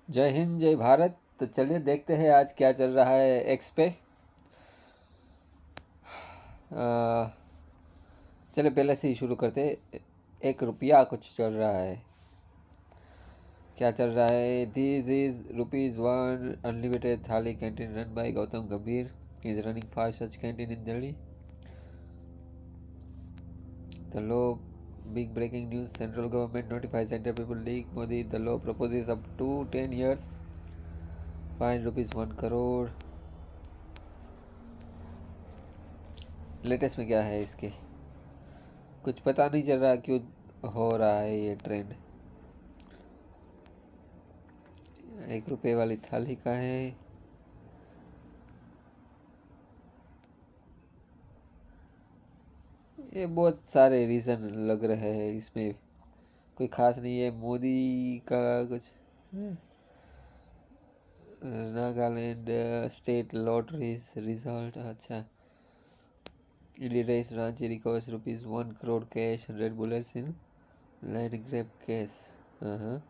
जय हिंद जय भारत। तो चलिए देखते हैं आज क्या चल रहा है एक्स पे। चलिए पहले से ही शुरू करते हैं। 1 रुपया कुछ चल रहा है। क्या चल रहा है? दिस इज ₹1 अनलिमिटेड थाली कैंटीन रन बाय गौतम गंभीर is running fast such canteen in Delhi. The law, big breaking news, central government notifies Central People League Modi, the law proposes up to 10 years, fine ₹1 crore। Latest में क्या है इसके? कुछ पता नहीं चल रहा क्यों हो रहा है ये ट्रेंड। 1 रुपए वाली थाली का है। ये बहुत सारे रीज़न लग रहे हैं इसमें, कोई खास नहीं है। मोदी का कुछ नागालैंड स्टेट लॉटरीज रिजल्ट। अच्छा, ED raids Ranchi recovers ₹1 crore cash, 100 bullets in land grab case. हाँ।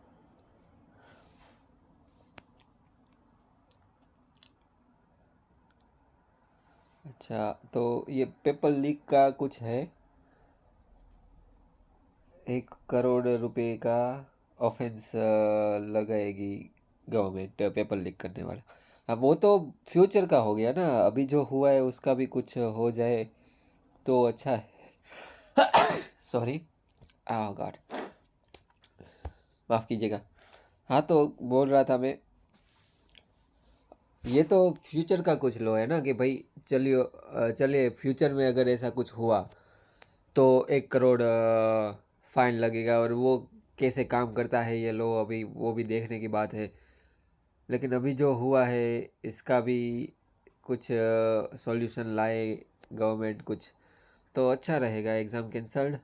अच्छा, तो ये पेपर लीक का कुछ है। 1 करोड़ रुपए का ऑफेंस लगाएगी गवर्नमेंट पेपर लीक करने वाला। अब वो तो फ्यूचर का हो गया ना, अभी जो हुआ है उसका भी कुछ हो जाए तो अच्छा है। सॉरी, गॉड, माफ़ कीजिएगा। हाँ, तो बोल रहा था मैं, ये तो फ्यूचर का कुछ लो है ना कि भाई चलिए फ्यूचर में अगर ऐसा कुछ हुआ तो 1 करोड़ फाइन लगेगा, और वो कैसे काम करता है ये लो, अभी वो भी देखने की बात है। लेकिन अभी जो हुआ है इसका भी कुछ सॉल्यूशन लाए गवर्नमेंट कुछ, तो अच्छा रहेगा। एग्ज़ाम कैंसल्ड,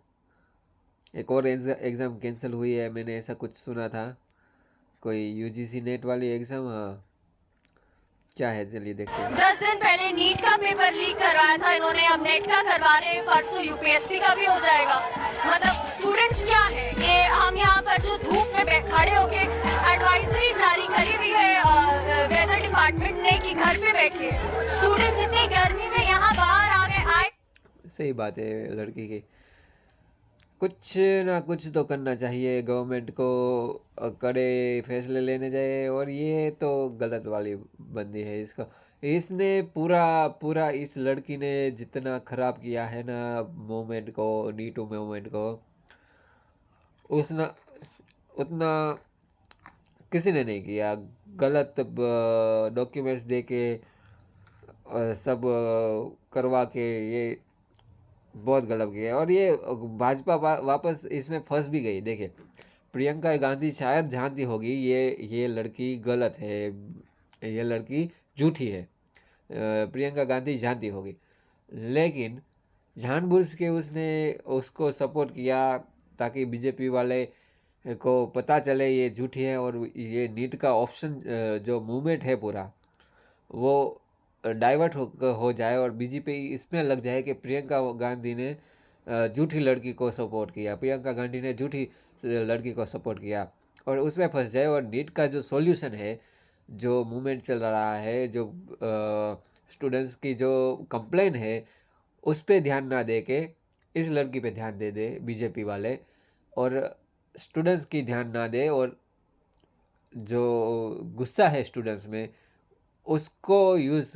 एक और एग्ज़ाम कैंसिल हुई है, मैंने ऐसा कुछ सुना था, कोई यूजीसी नेट वाली एग्ज़ाम। हाँ, क्या है चलिए देखते हैं। 10 दिन पहले नीट का पेपर लीक करवाया था इन्होंने, अब नेट का करवा रहे हैं, परसों यूपीएससी का भी हो जाएगा। मतलब स्टूडेंट्स क्या है ये, हम यहाँ पर जो धूप में खड़े होके एडवाइजरी जारी करी हुई है वेदर डिपार्टमेंट ने कि घर पे बैठिए। स्टूडेंट्स इतनी गर्मी में यहाँ बाहर आए। सही बात है, लड़की की कुछ ना कुछ तो करना चाहिए गवर्नमेंट को, कड़े फैसले लेने चाहिए। और ये तो गलत वाली बंदी है इसका। इसने पूरा पूरा इस लड़की ने जितना खराब किया है ना मूवमेंट को, नी टू मूवमेंट को, उसना उतना किसी ने नहीं किया। गलत डॉक्यूमेंट्स दे के सब करवा के ये बहुत गलत किया। और ये भाजपा वापस इसमें फंस भी गई। देखिए, प्रियंका गांधी शायद जानती होगी ये लड़की गलत है, ये लड़की झूठी है। प्रियंका गांधी जानती होगी, लेकिन जानबूझ के उसने उसको सपोर्ट किया ताकि बीजेपी वाले को पता चले ये झूठी है, और ये नीट का ऑप्शन जो मूवमेंट है पूरा वो डाइवर्ट हो जाए, और बीजेपी इसमें लग जाए कि प्रियंका गांधी ने झूठी लड़की को सपोर्ट किया, प्रियंका गांधी ने झूठी लड़की को सपोर्ट किया, और उसमें फंस जाए। और नीट का जो सॉल्यूशन है, जो मूवमेंट चल रहा है, जो स्टूडेंट्स की जो कंप्लेन है, उस पर ध्यान ना दे के इस लड़की पे ध्यान दे दे बीजेपी वाले, और स्टूडेंट्स की ध्यान ना दे, और जो गुस्सा है स्टूडेंट्स में उसको यूज़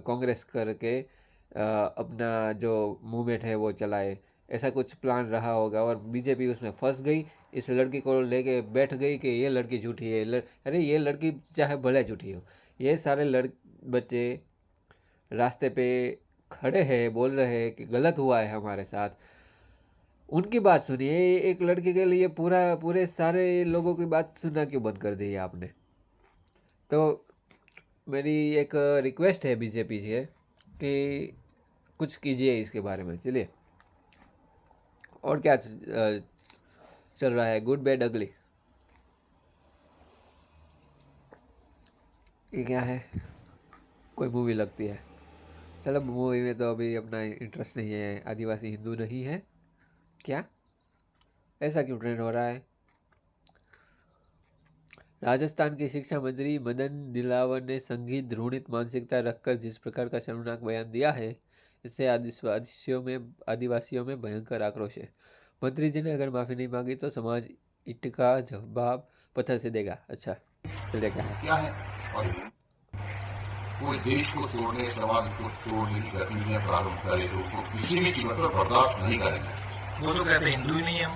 कांग्रेस करके अपना जो मूवमेंट है वो चलाए। ऐसा कुछ प्लान रहा होगा, और बीजेपी उसमें फंस गई, इस लड़की को लेके बैठ गई कि ये लड़की झूठी है। अरे ये लड़की चाहे भले झूठी हो, ये सारे बच्चे रास्ते पे खड़े हैं, बोल रहे हैं कि गलत हुआ है हमारे साथ, उनकी बात सुनिए। एक लड़की के लिए पूरे सारे लोगों की बात सुनना क्यों बंद कर दी है आपने? तो मेरी एक रिक्वेस्ट है बीजेपी से कि कुछ कीजिए इसके बारे में। चलिए, और क्या चल रहा है? गुड बैड अगली, ये क्या है? कोई मूवी लगती है। चलो, मूवी में तो अभी अपना इंटरेस्ट नहीं है। आदिवासी हिंदू नहीं है क्या? ऐसा क्यों ट्रेंड हो रहा है? राजस्थान के शिक्षा मंत्री मदन दिलावर ने संगीत ध्रुणित मानसिकता रखकर जिस प्रकार का शर्मनाक बयान दिया है, इससे आदिवासियों में भयंकर आक्रोश है। मंत्री जी ने अगर माफी नहीं मांगी तो समाज ईंट का जवाब पत्थर से देगा। अच्छा, चलिए क्या है? क्या है? और कोई देश को तोड़ने, समाज को तोड़ने की गतिविधियां प्रारंभ करे तो उसको किसी भी कीमत पर बर्दाश्त नहीं करेंगे। वो तो कहते हिंदू ही नहीं है हम।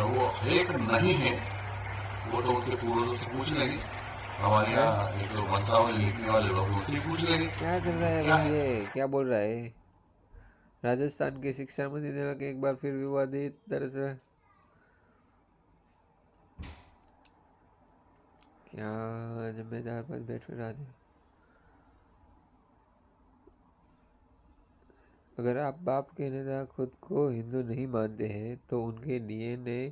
वो एक नहीं है, वो तो उनके पूर्वजों से पूछ लेंगे। हमारे यहाँ एक जो वंशावली लिखने वाले लोग उनसे पूछ लेंगे। क्या चल रहा है भाई? ये क्या बोल रहा है? राजस्थान के शिक्षा मंत्री ने कि एक बार फिर विवादित तरह से क्या जिम्मेदार पर बैठे राज। अगर आप बाप के नेता खुद को हिंदू नहीं मानते हैं तो उनके डीएनए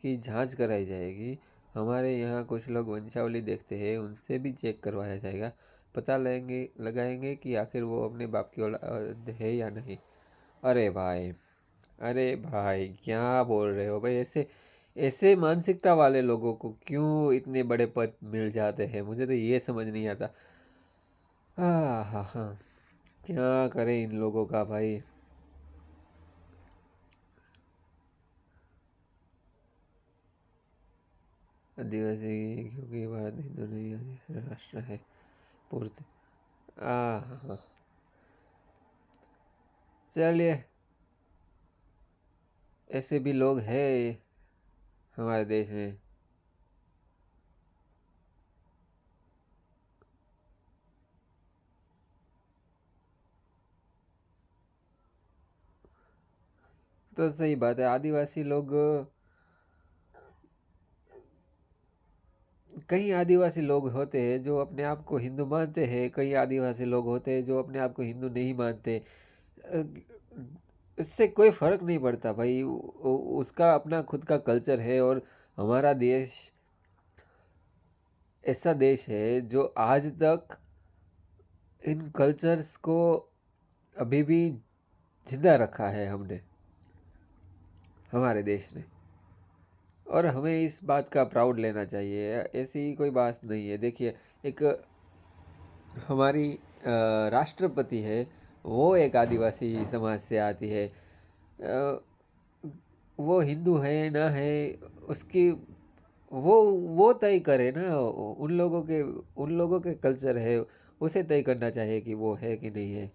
की जांच कराई जाएगी। हमारे यहाँ कुछ लोग वंशावली देखते हैं, उनसे भी चेक करवाया जाएगा। पता लगाएंगे कि आखिर वो अपने बाप की औलाद है या नहीं। अरे भाई क्या बोल रहे हो भाई? ऐसे ऐसे मानसिकता वाले लोगों को क्यों इतने बड़े पद मिल जाते हैं? मुझे तो ये समझ नहीं आता। हाँ, क्या करें इन लोगों का भाई। आदिवासी क्योंकि भारत हिंदू नहीं आदिवासी राष्ट्र है पूर्ति। हाँ, चलिए, ऐसे भी लोग हैं हमारे देश में। तो सही बात है, आदिवासी लोग, कई आदिवासी लोग होते हैं जो अपने आप को हिंदू मानते हैं, कई आदिवासी लोग होते हैं जो अपने आप को हिंदू नहीं मानते। अ, इससे कोई फर्क नहीं पड़ता भाई। उसका अपना खुद का कल्चर है और हमारा देश ऐसा देश है जो आज तक इन कल्चर्स को अभी भी जिंदा रखा है हमने, हमारे देश ने। और हमें इस बात का प्राउड लेना चाहिए। ऐसी कोई बात नहीं है। देखिए, एक हमारी राष्ट्रपति है, वो एक आदिवासी समाज से आती है। वो हिंदू है ना है, उसकी वो तय करे ना। उन लोगों के कल्चर है, उसे तय करना चाहिए कि वो है कि नहीं है।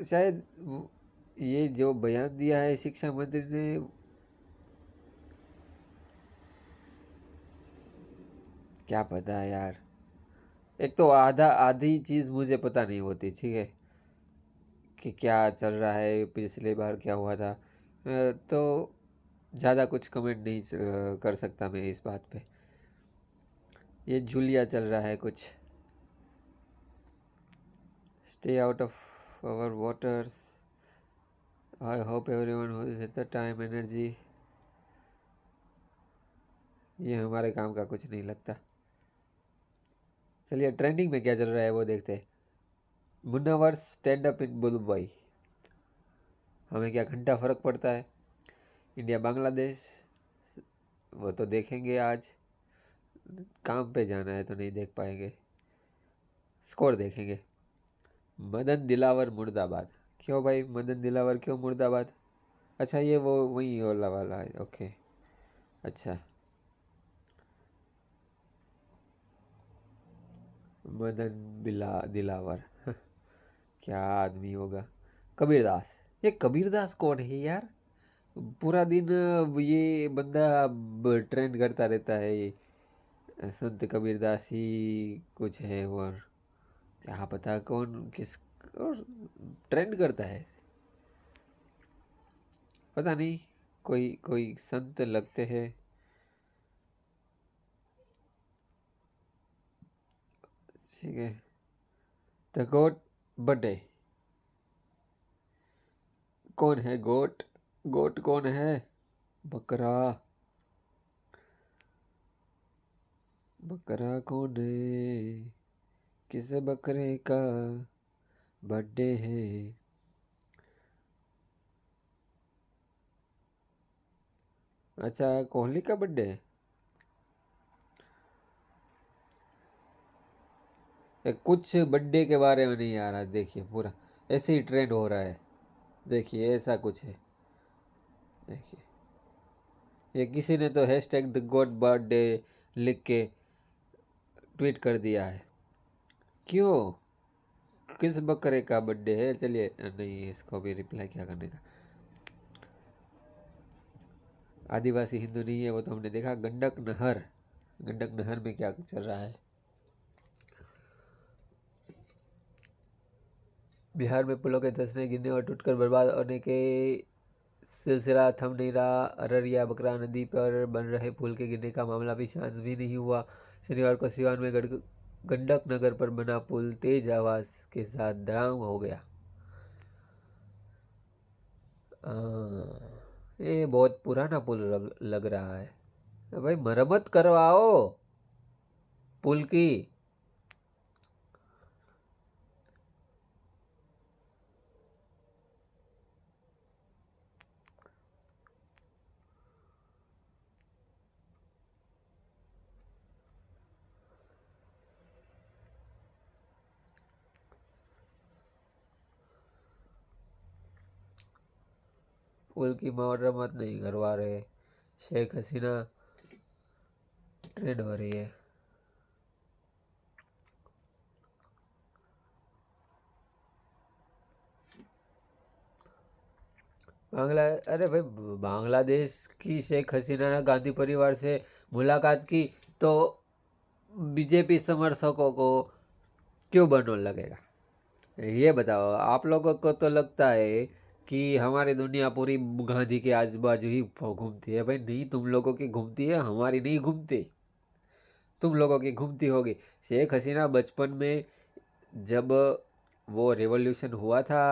शायद ये जो बयान दिया है शिक्षा मंत्री ने, क्या पता है यार। एक तो आधी चीज़ मुझे पता नहीं होती, ठीक है, कि क्या चल रहा है, पिछले बार क्या हुआ था। तो ज़्यादा कुछ कमेंट नहीं कर सकता मैं इस बात पे। ये जूलिया चल रहा है कुछ। Stay out of our waters, I hope everyone who is at the time energy. ये हमारे काम का कुछ नहीं लगता। चलिए, ट्रेंडिंग में क्या चल रहा है वो देखते हैं। Munawar stand up in Dubai. हमें क्या घंटा फ़र्क पड़ता है? इंडिया बांग्लादेश वो तो देखेंगे आज। काम पे जाना है तो नहीं देख पाएंगे। स्कोर देखेंगे। मदन दिलावर मुर्दाबाद। क्यों भाई मदन दिलावर क्यों मुर्दाबाद? अच्छा, ये वो वही ओला वाला है। ओके, अच्छा। मदन दिलावर क्या आदमी होगा? कबीरदास। ये कबीरदास कौन है यार? पूरा दिन ये बंदा ट्रेंड करता रहता है। ये संत कबीरदास ही कुछ है, और क्या पता कौन किस और ट्रेंड करता है। पता नहीं, कोई कोई संत लगते हैं। ठीक है, द गोट बर्थडे। कौन है गोट? गोट कौन है? बकरा। बकरा कौन है? किस बकरे का बर्थडे है? अच्छा, कोहली का बर्थडे है। कुछ बर्थडे के बारे में नहीं आ रहा, देखिए पूरा ऐसे ही ट्रेंड हो रहा है। देखिए ऐसा कुछ है, देखिए ये किसी ने तो हैशटैग द गॉड बर्थडे लिख के ट्वीट कर दिया है। क्यों, किस बकरे का बर्थडे है? चलिए नहीं, इसको भी रिप्लाई क्या करने का। आदिवासी हिंदू नहीं है वो तो हमने देखा। गंडक नहर, गंडक नहर में क्या चल रहा है? बिहार में पुलों के धंसने, गिरने और टूटकर बर्बाद होने के सिलसिला थम नहीं रहा। अररिया बकरा नदी पर बन रहे पुल के गिरने का मामला भी शांत भी नहीं हुआ। शनिवार को सिवान में गंडक नगर पर बना पुल तेज आवाज के साथ धड़ाम हो गया। ये बहुत पुराना पुल लग रहा है। भाई मरम्मत करवाओ पुल की। पुल की मरम्मत नहीं करवा रहे, शेख हसीना ट्रेंड हो रही है। अरे भाई, बांग्लादेश की शेख हसीना ने गांधी परिवार से मुलाकात की तो बीजेपी समर्थकों को क्यों बनने लगेगा? ये बताओ। आप लोगों को तो लगता है कि हमारी दुनिया पूरी गांधी के आजू बाजू ही घूमती है। भाई नहीं, तुम लोगों की घूमती है, हमारी नहीं घूमती। तुम लोगों की घूमती होगी। शेख हसीना बचपन में जब वो रेवोल्यूशन हुआ था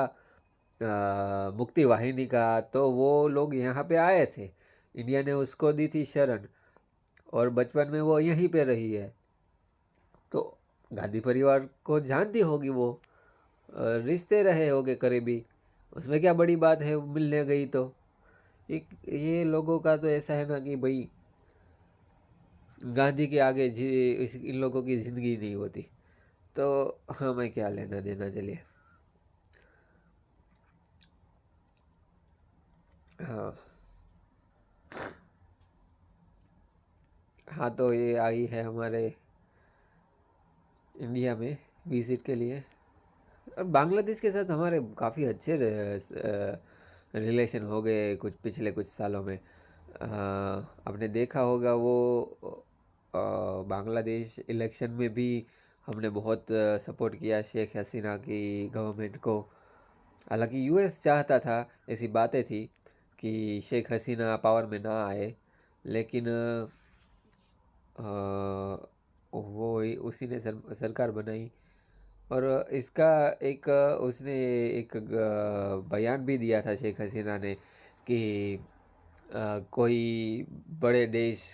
मुक्ति वाहिनी का, तो वो लोग यहाँ पे आए थे, इंडिया ने उसको दी थी शरण, और बचपन में वो यहीं पे रही है। तो गांधी परिवार को जानती होगी वो, रिश्ते रहे होगे करीबी, उसमें क्या बड़ी बात है मिलने गई तो। ये लोगों का तो ऐसा है ना कि भाई गांधी के आगे इन लोगों की ज़िंदगी नहीं होती, तो हमें क्या लेना देना। चलिए, हाँ हाँ, तो ये आई है हमारे इंडिया में विज़िट के लिए। और बांग्लादेश के साथ हमारे काफ़ी अच्छे रिलेशन हो गए पिछले कुछ सालों में। आपने देखा होगा वो बांग्लादेश इलेक्शन में भी हमने बहुत सपोर्ट किया शेख हसीना की गवर्नमेंट को। हालांकि यूएस चाहता था, ऐसी बातें थी कि शेख हसीना पावर में ना आए, लेकिन उसी ने सरकार बनाई। और इसका एक उसने एक बयान भी दिया था शेख हसीना ने कि कोई बड़े देश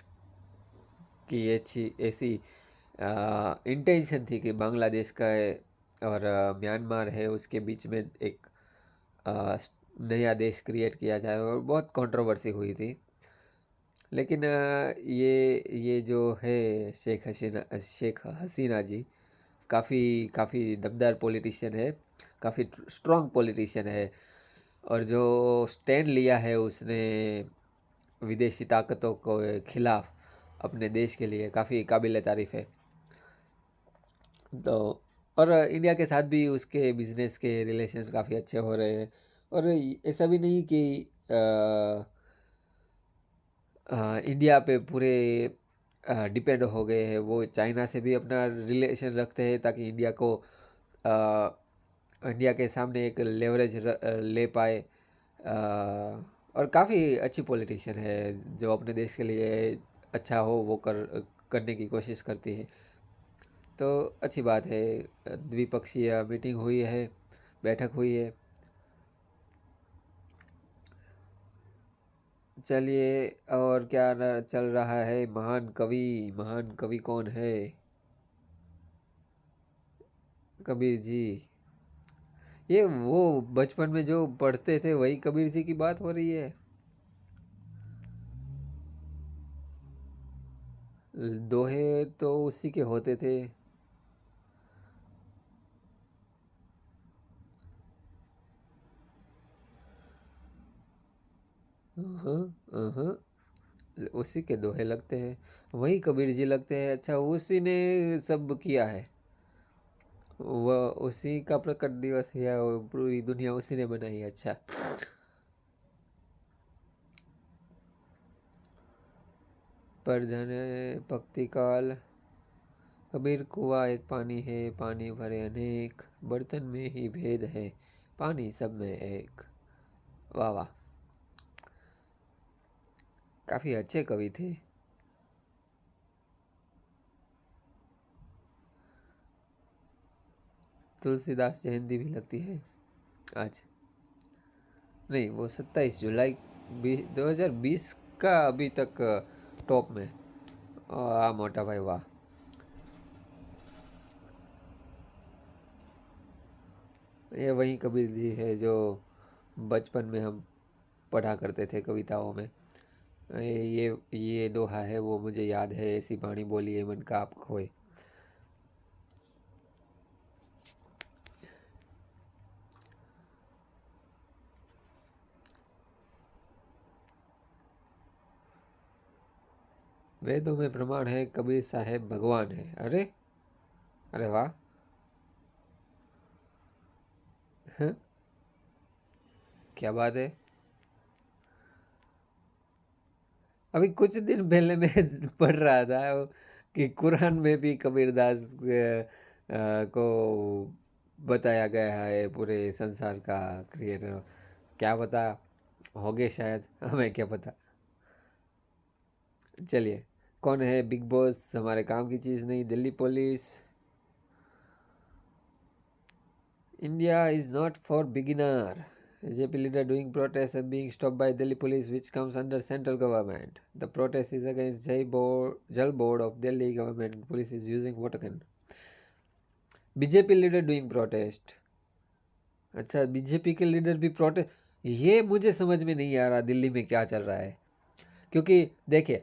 की ऐसी इंटेंशन थी कि बांग्लादेश का और म्यांमार है उसके बीच में एक नया देश क्रिएट किया जाए, और बहुत कंट्रोवर्सी हुई थी। लेकिन ये जो है शेख हसीना जी काफ़ी काफ़ी दमदार पॉलिटिशियन है, काफ़ी स्ट्रॉन्ग पॉलिटिशियन है। और जो स्टैंड लिया है उसने विदेशी ताकतों को खिलाफ अपने देश के लिए, काफ़ी काबिल तारीफ़ है। तो और इंडिया के साथ भी उसके बिजनेस के रिलेशन काफ़ी अच्छे हो रहे हैं। और ऐसा भी नहीं कि इंडिया पे पूरे डिपेंड हो गए हैं। वो चाइना से भी अपना रिलेशन रखते हैं ताकि इंडिया के सामने एक लेवरेज ले पाए। और काफ़ी अच्छी पॉलिटिशियन है जो अपने देश के लिए अच्छा हो वो करने की कोशिश करती है। तो अच्छी बात है, द्विपक्षीय मीटिंग हुई है, बैठक हुई है। चलिए, और क्या चल रहा है? महान कवि कौन है? कबीर जी। ये वो बचपन में जो पढ़ते थे वही कबीर जी की बात हो रही है? दोहे तो उसी के होते थे। उसी के दोहे लगते हैं, वही कबीर जी लगते हैं। अच्छा, उसी ने सब किया है, वह उसी का प्रकट दिवस है और पूरी दुनिया उसी ने बनाई है। अच्छा, पर जाने भक्ति काल, कबीर कुआ एक पानी है, पानी भरे अनेक, बर्तन में ही भेद है, पानी सब में एक। वाह वाह, काफी अच्छे कवि थे। तुलसीदास जयंती भी लगती है आज, नहीं वो 27 जुलाई 2020 का अभी तक टॉप में। मोटा भाई वाह। ये वही कबीर जी है जो बचपन में हम पढ़ा करते थे कविताओं में। ये दोहा है वो मुझे याद है, ऐसी बाणी बोलिए मन का आप खोए। वेदों में प्रमाण है कबीर साहेब भगवान है। अरे अरे वाह, हाँ? क्या बात है। अभी कुछ दिन पहले मैं पढ़ रहा था कि कुरान में भी कबीरदास को बताया गया है पूरे संसार का क्रिएटर। क्या पता होगे शायद, हमें क्या पता। चलिए, कौन है बिग बॉस, हमारे काम की चीज़ नहीं। Delhi police, India is not for beginner, BJP leader doing protest and being stopped by Delhi police, which comes under central government. The protest is against Jal Board of Delhi government. Police is using water cannon. BJP leader doing protest. अच्छा, BJP के leader भी protest, ये मुझे समझ में नहीं आ रहा दिल्ली में क्या चल रहा है। क्योंकि देखिए,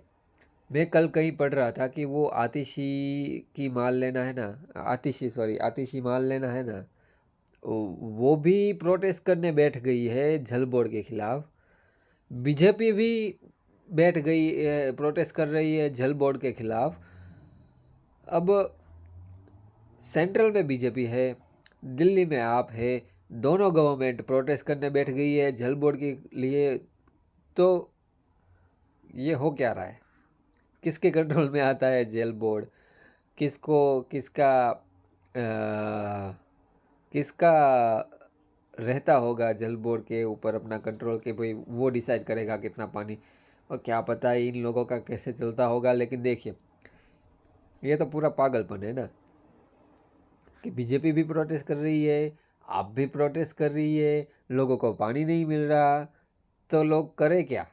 मैं कल कहीं पढ़ रहा था कि वो आतिशी की माल लेना है ना, आतिशी माल लेना है ना, वो भी प्रोटेस्ट करने बैठ गई है जल बोर्ड के खिलाफ। बीजेपी भी बैठ गई, प्रोटेस्ट कर रही है जल बोर्ड के खिलाफ। अब सेंट्रल में बीजेपी है, दिल्ली में आप है, दोनों गवर्नमेंट प्रोटेस्ट करने बैठ गई है जल बोर्ड के लिए। तो ये हो क्या रहा है, किसके कंट्रोल में आता है जल बोर्ड, किसका रहता होगा जल बोर्ड के ऊपर अपना कंट्रोल, के भाई वो डिसाइड करेगा कितना पानी। और क्या पता है इन लोगों का कैसे चलता होगा। लेकिन देखिए, ये तो पूरा पागलपन है ना कि बीजेपी भी प्रोटेस्ट कर रही है, आप भी प्रोटेस्ट कर रही है, लोगों को पानी नहीं मिल रहा, तो लोग करे क्या।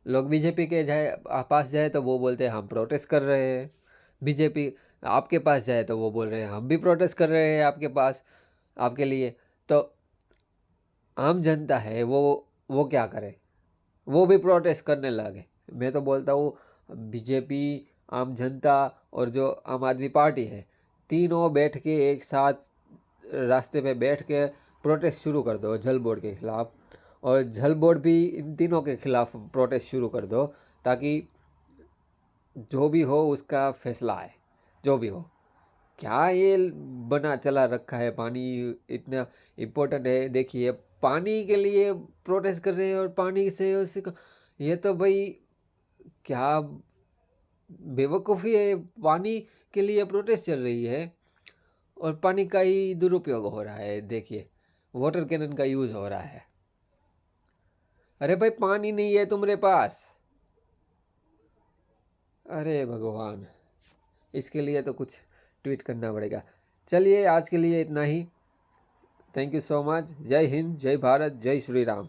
लोग बीजेपी के पास जाए तो वो बोलते हैं हम प्रोटेस्ट कर रहे हैं, बीजेपी आपके पास जाए तो वो बोल रहे हैं हम भी प्रोटेस्ट कर रहे हैं आपके पास, आपके लिए। तो आम जनता है वो क्या करे, वो भी प्रोटेस्ट करने लगे। मैं तो बोलता हूँ बीजेपी, आम जनता और जो आम आदमी पार्टी है, तीनों बैठ के एक साथ रास्ते पे बैठ के प्रोटेस्ट शुरू कर दो जल बोर्ड के खिलाफ, और जल बोर्ड भी इन तीनों के खिलाफ प्रोटेस्ट शुरू कर दो, ताकि जो भी हो उसका फैसला आए। जो भी हो, क्या ये बना चला रखा है, पानी इतना इम्पोर्टेंट है। देखिए, पानी के लिए प्रोटेस्ट कर रहे हैं और पानी से उसको, ये तो भाई क्या बेवकूफ़ी है। पानी के लिए प्रोटेस्ट चल रही है और पानी का ही दुरुपयोग हो रहा है। देखिए, वाटर कैनन का यूज़ हो रहा है। अरे भाई, पानी नहीं है तुम्हारे पास, अरे भगवान, इसके लिए तो कुछ ट्वीट करना पड़ेगा। चलिए, आज के लिए इतना ही। Thank you so much. जय हिंद, जय भारत, जय श्री राम।